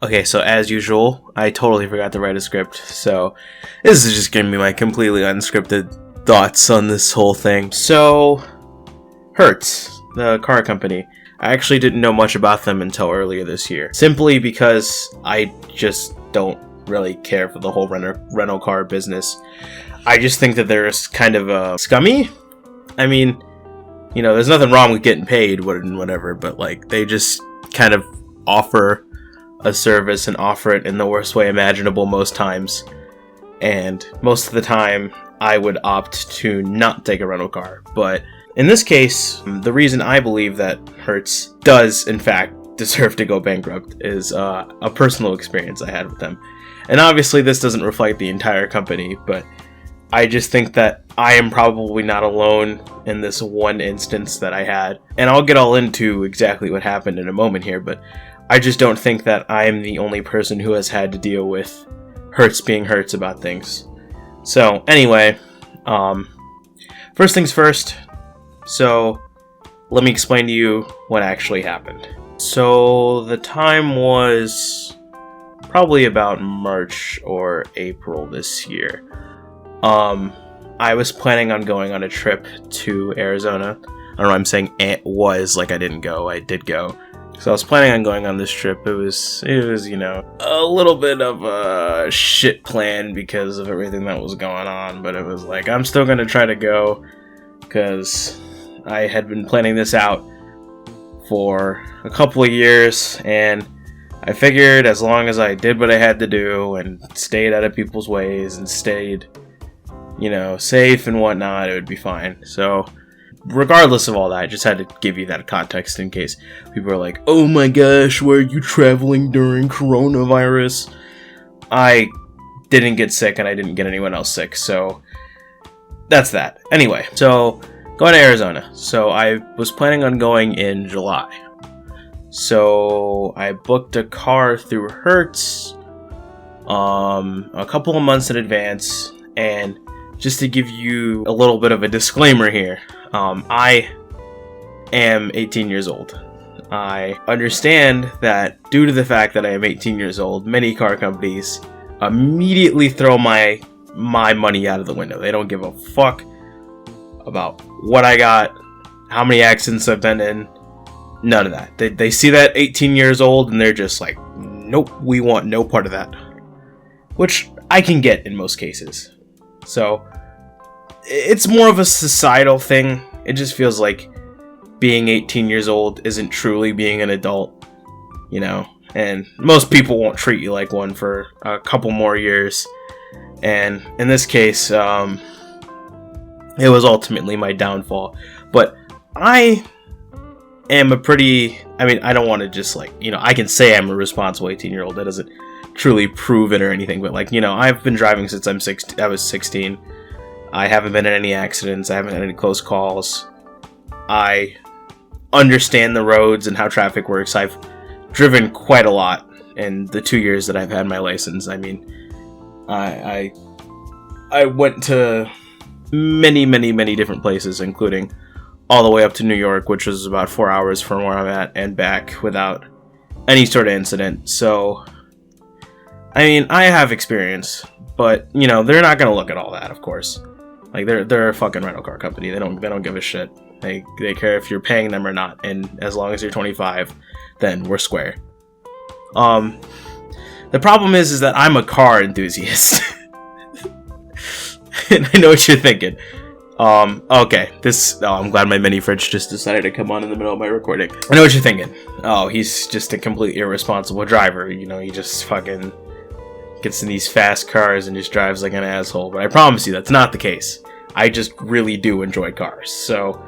Okay, so as usual, I totally forgot to write a script, so this is just gonna be my completely unscripted thoughts on this whole thing. So, Hertz, the car company, I actually didn't know much about them until earlier this year, simply because I just don't really care for the whole rental car business. I just think that they're kind of scummy. I mean, you know, there's nothing wrong with getting paid, whatever, but like, they just kind of offer a service and offer it in the worst way imaginable most times. And most of the time, I would opt to not take a rental car. But in this case, the reason I believe that Hertz does, in fact, deserve to go bankrupt is a personal experience I had with them. And obviously, this doesn't reflect the entire company, but I just think that I am probably not alone in this one instance that I had. And I'll get all into exactly what happened in a moment here, but I just don't think that I am the only person who has had to deal with Hertz being Hertz about things. So, anyway, first things first. So, let me explain to you what actually happened. So, the time was probably about March or April this year. I was planning on going on a trip to Arizona. I don't know, I'm saying it was like I didn't go. I did go. So I was planning on going on this trip. It was, you know, a little bit of a shit plan because of everything that was going on. But it was like, I'm still going to try to go because I had been planning this out for a couple of years. And I figured as long as I did what I had to do and stayed out of people's ways and stayed, you know, safe and whatnot, it would be fine. So regardless of all that, I just had to give you that context in case people are like, oh my gosh, why are you traveling during coronavirus? I didn't get sick and I didn't get anyone else sick, so that's that. Anyway, so going to Arizona. So I was planning on going in July. So I booked a car through Hertz a couple of months in advance. And just to give you a little bit of a disclaimer here, I am 18 years old. I understand that due to the fact that I am 18 years old, many car companies immediately throw my money out of the window. They don't give a fuck about what I got, how many accidents I've been in, none of that. They see that 18 years old and they're just like, nope, we want no part of that. Which I can get in most cases. So it's more of a societal thing. It just feels like being 18 years old isn't truly being an adult, you know, and most people won't treat you like one for a couple more years. And in this case, it was ultimately my downfall. But I am I don't want to just like, you know, I can say I'm a responsible 18-year-old. That doesn't truly prove it or anything, but like, you know, I've been driving since I was 16. I haven't been in any accidents. I haven't had any close calls. I understand the roads and how traffic works. I've driven quite a lot in the 2 years that I've had my license. I mean, I went to many different places, including all the way up to New York, which was about 4 hours from where I'm at, and back without any sort of incident. So, I mean, I have experience, but, you know, they're not going to look at all that, of course. Like, they're a fucking rental car company. They don't give a shit. They care if you're paying them or not, and as long as you're 25, then we're square. The problem is that I'm a car enthusiast. And I know what you're thinking. Okay, I'm glad my mini fridge just decided to come on in the middle of my recording. I know what you're thinking. Oh, he's just a complete irresponsible driver. You know, he just fucking gets in these fast cars and just drives like an asshole. But I promise you, that's not the case. I just really do enjoy cars. So,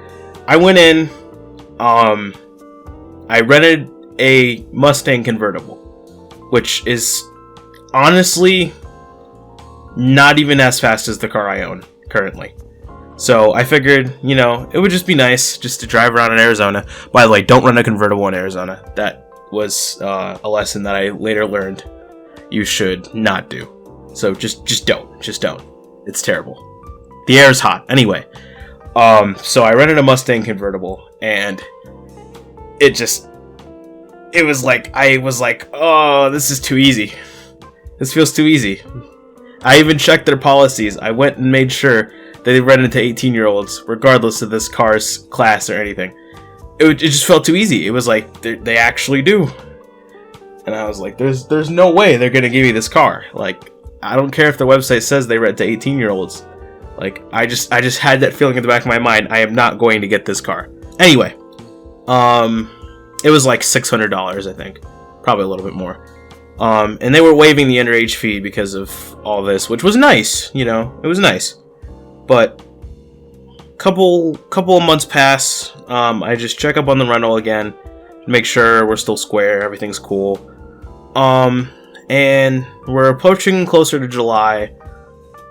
I went in, I rented a Mustang convertible, which is honestly not even as fast as the car I own currently. So I figured, you know, it would just be nice just to drive around in Arizona. By the way, don't run a convertible in Arizona. That was a lesson that I later learned you should not do. So just don't. Just don't. It's terrible. The air is hot. Anyway, so I rented a Mustang convertible, and it it was like, I was like, oh, this is too easy. This feels too easy. I even checked their policies. I went and made sure that they rented to 18-year-olds, regardless of this car's class or anything. It just felt too easy. It was like, they actually do. And I was like, there's no way they're gonna give me this car. Like, I don't care if the website says they rent to 18-year-olds. Like, I just had that feeling in the back of my mind, I am not going to get this car. Anyway, it was like $600, I think. Probably a little bit more. And they were waiving the underage fee because of all this, which was nice, you know, it was nice. But couple of months pass, I just check up on the rental again, make sure we're still square, everything's cool. And we're approaching closer to July.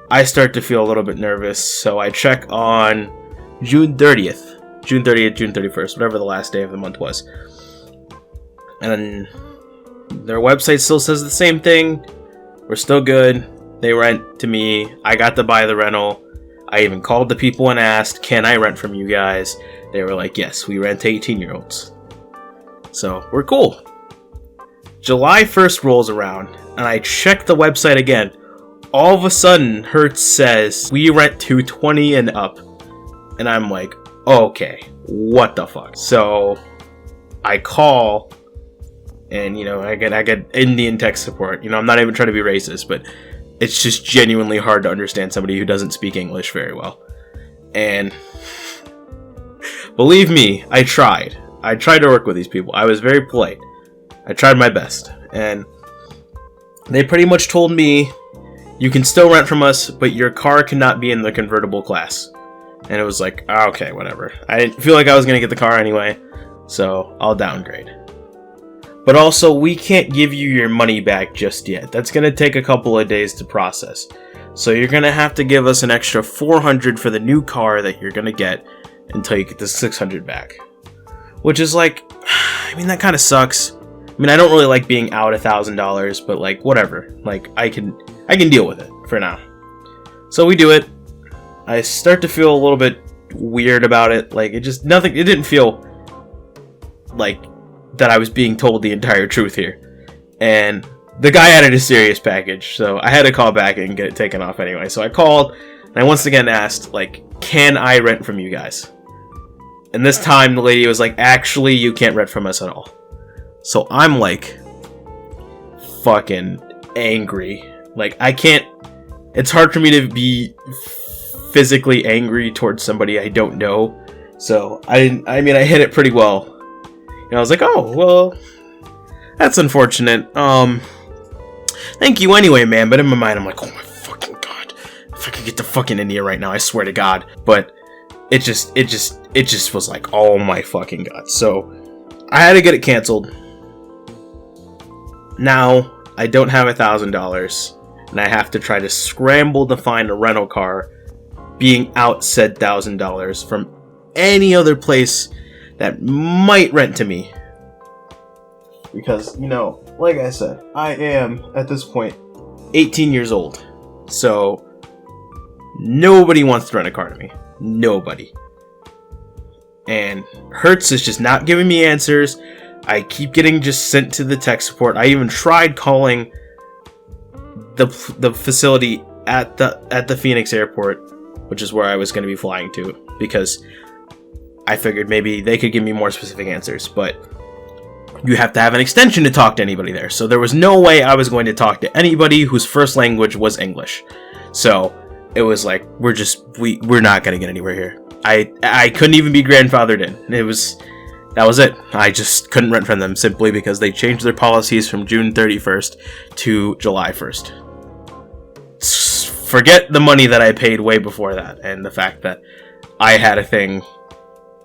I start to feel a little bit nervous, so I check on June 30th, June 31st, whatever the last day of the month was. And their website still says the same thing. We're still good. They rent to me. I got to buy the rental. I even called the people and asked, can I rent from you guys? They were like, yes, we rent to 18-year-olds. So, we're cool. July 1st rolls around, and I check the website again. All of a sudden, Hertz says, we rent to 20 and up. And I'm like, okay, what the fuck? So, I call, and, you know, I get Indian tech support. You know, I'm not even trying to be racist, but it's just genuinely hard to understand somebody who doesn't speak English very well. And believe me, I tried. I tried to work with these people. I was very polite. I tried my best. And they pretty much told me, you can still rent from us, but your car cannot be in the convertible class. And it was like, okay, whatever. I didn't feel like I was going to get the car anyway, so I'll downgrade. But also, we can't give you your money back just yet. That's going to take a couple of days to process. So you're going to have to give us an extra $400 for the new car that you're going to get until you get the $600 back. Which is like, I mean, that kind of sucks. I mean, I don't really like being out $1,000, but like, whatever. Like, I can deal with it for now. So we do it. I start to feel a little bit weird about it. Like, it didn't feel like that I was being told the entire truth here. And the guy added a serious package, so I had to call back and get it taken off anyway. So I called, and I once again asked, like, can I rent from you guys? And this time the lady was like, actually, you can't rent from us at all. So I'm like, fucking angry. Like, I can't, it's hard for me to be physically angry towards somebody I don't know. So I hit it pretty well. And I was like, oh, well, that's unfortunate. Thank you anyway, man. But in my mind, I'm like, oh my fucking god. If I could get to fucking India right now, I swear to God. But it just was like, oh my fucking god. So I had to get it canceled. Now I don't have $1,000, and I have to try to scramble to find a rental car, being out said $1,000 from any other place that might rent to me. Because, you know, like I said, I am, at this point, 18 years old. So, nobody wants to rent a car to me. Nobody. And Hertz is just not giving me answers. I keep getting just sent to the tech support. I even tried calling the facility at the Phoenix airport, which is where I was going to be flying to, because I figured maybe they could give me more specific answers, but you have to have an extension to talk to anybody there. So there was no way I was going to talk to anybody whose first language was English. So it was like, we're not going to get anywhere here. I couldn't even be grandfathered in. That was it. I just couldn't rent from them simply because they changed their policies from June 31st to July 1st. Forget the money that I paid way before that, and the fact that I had a thing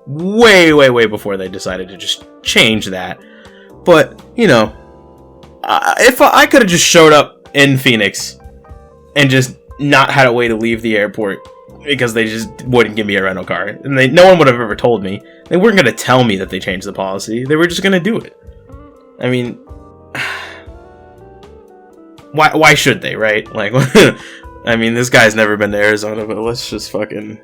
way before they decided to just change that. But, you know, if I could have just showed up in Phoenix and just not had a way to leave the airport because they just wouldn't give me a rental car, and no one would have ever told me. They weren't going to tell me that they changed the policy. They were just going to do it. I mean, why should they, right? Like, I mean, this guy's never been to Arizona, but let's just fucking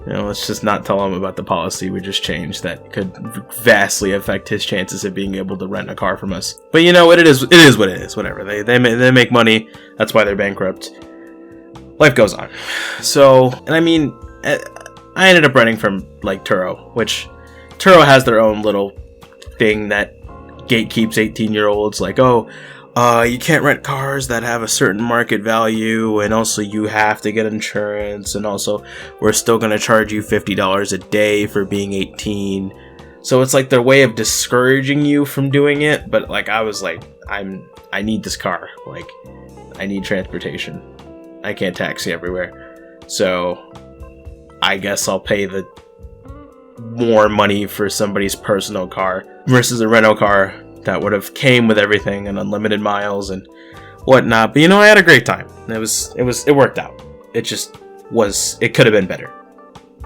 let's just not tell him about the policy we just changed that could vastly affect his chances of being able to rent a car from us. But you know what, it is what it is. Whatever. They make money. That's why they're bankrupt. Life goes on. So, and I mean, I ended up renting from like Turo, which Turo has their own little thing that gatekeeps 18-year-olds, like, oh, you can't rent cars that have a certain market value, and also you have to get insurance, and also we're still going to charge you $50 a day for being 18. So it's like their way of discouraging you from doing it. But like, I was like, I need this car. Like, I need transportation. I can't taxi everywhere. So I guess I'll pay the more money for somebody's personal car versus a rental car that would have came with everything and unlimited miles and whatnot. But you know, I had a great time. It worked out. It could have been better.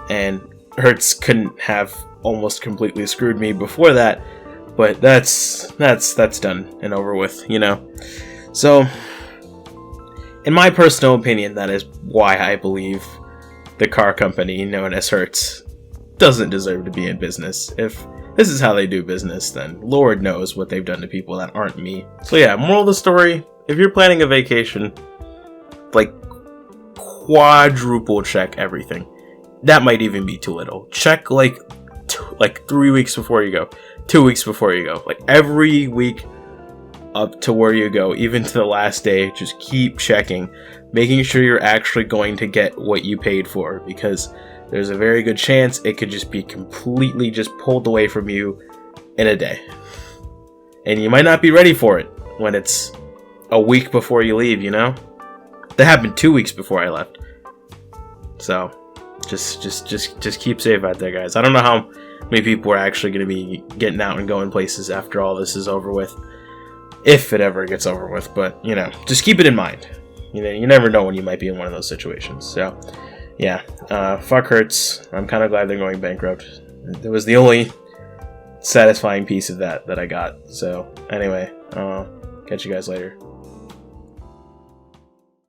And Hertz couldn't have almost completely screwed me before that, but that's done and over with, you know. So in my personal opinion, that is why I believe the car company known as Hertz doesn't deserve to be in business. If this is how they do business, then Lord knows what they've done to people that aren't me. So yeah, moral of the story, if you're planning a vacation, like, quadruple check everything. That might even be too little. Check like 3 weeks before you go, 2 weeks before you go, like every week up to where you go, even to the last day. Just keep checking, making sure you're actually going to get what you paid for, because there's a very good chance it could just be completely just pulled away from you in a day. And you might not be ready for it when it's a week before you leave, you know? That happened 2 weeks before I left. So just keep safe out there, guys. I don't know how many people are actually going to be getting out and going places after all this is over with, if it ever gets over with. But, you know, just keep it in mind. You know, you never know when you might be in one of those situations. So yeah, fuck Hertz. I'm kind of glad they're going bankrupt. It was the only satisfying piece of that I got. So anyway, catch you guys later.